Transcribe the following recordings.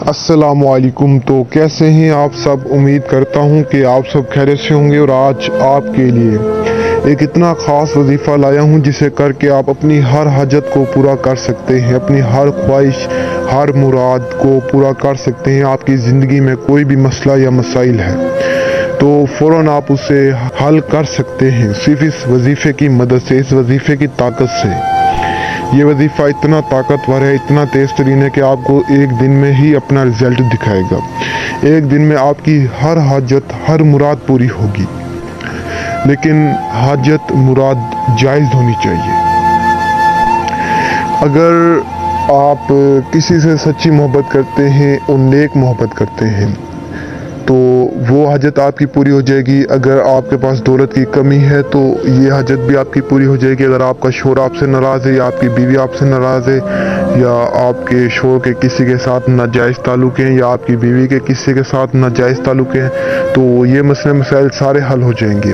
अस्सलाम वालेकुम। तो कैसे हैं आप सब? उम्मीद करता हूं कि आप सब खैरियत से होंगे। और आज आपके लिए एक इतना ख़ास वजीफ़ा लाया हूं जिसे करके आप अपनी हर हाजत को पूरा कर सकते हैं, अपनी हर ख्वाहिश, हर मुराद को पूरा कर सकते हैं। आपकी ज़िंदगी में कोई भी मसला या मसाइल है तो फ़ौरन आप उसे हल कर सकते हैं सिर्फ इस वजीफ़े की मदद से, इस वजीफ़े की ताकत से। ये वजीफ़ा इतना ताकतवर है, इतना तेज़ तरीन है कि आपको एक दिन में ही अपना रिजल्ट दिखाएगा। एक दिन में आपकी हर हाजत, हर मुराद पूरी होगी। लेकिन हाजत मुराद जायज़ होनी चाहिए। अगर आप किसी से सच्ची मोहब्बत करते हैं और नेक मोहब्बत करते हैं तो वो हाजत आपकी पूरी हो जाएगी। अगर आपके पास दौलत की कमी है तो ये हाजत भी आपकी पूरी हो जाएगी। अगर आपका शौहर आपसे नाराज़ है, या आपकी बीवी आपसे नाराज़ है, या आपके शौहर के किसी के साथ नाजायज़ ताल्लुक़ हैं, या आपकी बीवी के किसी के साथ नाजायज़ ताल्लुक़ हैं, तो ये मसले मसाइल सारे हल हो जाएंगे।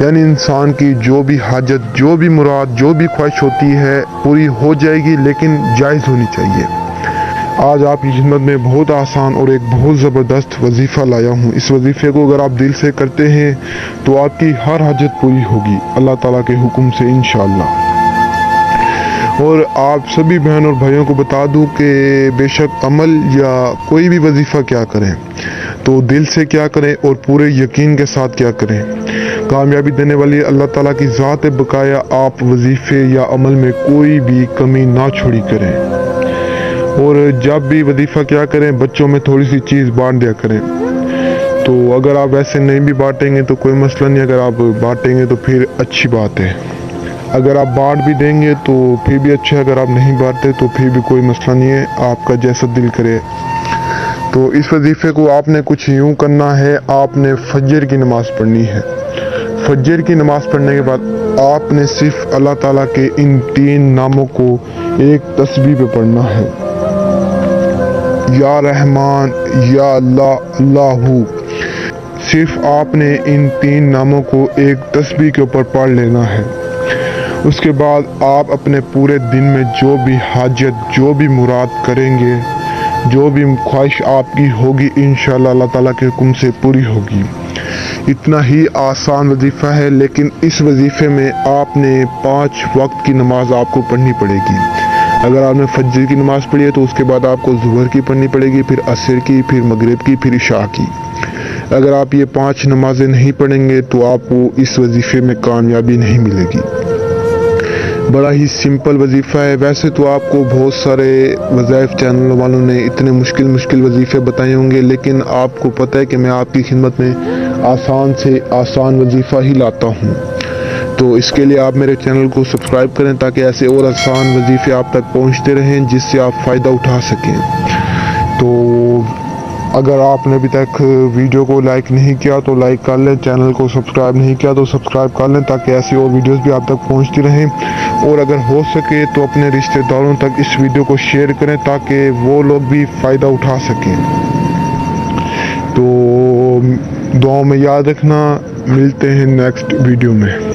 यानी इंसान की जो भी हाजत, जो भी मुराद, जो भी ख्वाहिश होती है पूरी हो जाएगी, लेकिन जायज़ होनी चाहिए। आज आपकी खिदमत में बहुत आसान और एक बहुत ज़बरदस्त वजीफ़ा लाया हूँ। इस वजीफ़े को अगर आप दिल से करते हैं तो आपकी हर हाजत पूरी होगी अल्लाह ताला के हुक्म से इंशाअल्लाह। और आप सभी बहन और भाइयों को बता दूं कि बेशक अमल या कोई भी वजीफ़ा क्या करें तो दिल से क्या करें और पूरे यकीन के साथ क्या करें। कामयाबी देने वाली अल्लाह ताला की ज़ात बकाया आप वजीफ़े या अमल में कोई भी कमी ना छोड़ी करें। और जब भी वजीफ़ा क्या करें, बच्चों में थोड़ी सी चीज़ बांट दिया करें। तो अगर आप वैसे नहीं भी बांटेंगे तो कोई मसला नहीं, अगर आप बांटेंगे तो फिर अच्छी बात है। अगर आप बांट भी देंगे तो फिर भी अच्छा है, अगर आप नहीं बांटते तो फिर भी कोई मसला नहीं है, आपका जैसा दिल करे। तो इस वजीफ़े को आपने कुछ यूँ करना है, आपने फजर की नमाज़ पढ़नी है। फजर की नमाज़ पढ़ने के बाद आपने सिर्फ अल्लाह ताला के इन 3 नामों को एक तस्बीह पे पढ़ना है, या रहमान, या अल्लाह, अल्लाहू। सिर्फ आपने इन 3 नामों को एक तस्बीह के ऊपर पढ़ लेना है। उसके बाद आप अपने पूरे दिन में जो भी हाजत, जो भी मुराद करेंगे, जो भी ख्वाहिश आपकी होगी, इंशाअल्लाह अल्लाह ताला के हुक्म से पूरी होगी। इतना ही आसान वजीफ़ा है, लेकिन इस वजीफ़े में आपने 5 वक्त की नमाज आपको पढ़नी पड़ेगी। अगर आपने फजर की नमाज़ पढ़ी है तो उसके बाद आपको ज़ुहर की पढ़नी पड़ेगी, फिर असर की, फिर मगरिब की, फिर इशा की। अगर आप ये 5 नमाजें नहीं पढ़ेंगे तो आपको इस वजीफ़े में कामयाबी नहीं मिलेगी। बड़ा ही सिंपल वजीफ़ा है। वैसे तो आपको बहुत सारे वज़ाइफ चैनल वालों ने इतने मुश्किल वजीफ़े बताए होंगे, लेकिन आपको पता है कि मैं आपकी खिदमत में आसान से आसान वजीफ़ा ही लाता हूँ। तो इसके लिए आप मेरे चैनल को सब्सक्राइब करें ताकि ऐसे और आसान वजीफ़े आप तक पहुँचते रहें, जिससे आप फ़ायदा उठा सकें। तो अगर आपने अभी तक वीडियो को लाइक नहीं किया तो लाइक कर लें, चैनल को सब्सक्राइब नहीं किया तो सब्सक्राइब कर लें, ताकि ऐसी और वीडियोस भी आप तक पहुंचती रहें। और अगर हो सके तो अपने रिश्तेदारों तक इस वीडियो को शेयर करें ताकि वो लोग भी फ़ायदा उठा सकें। तो दुआ में याद रखना, मिलते हैं नेक्स्ट वीडियो में।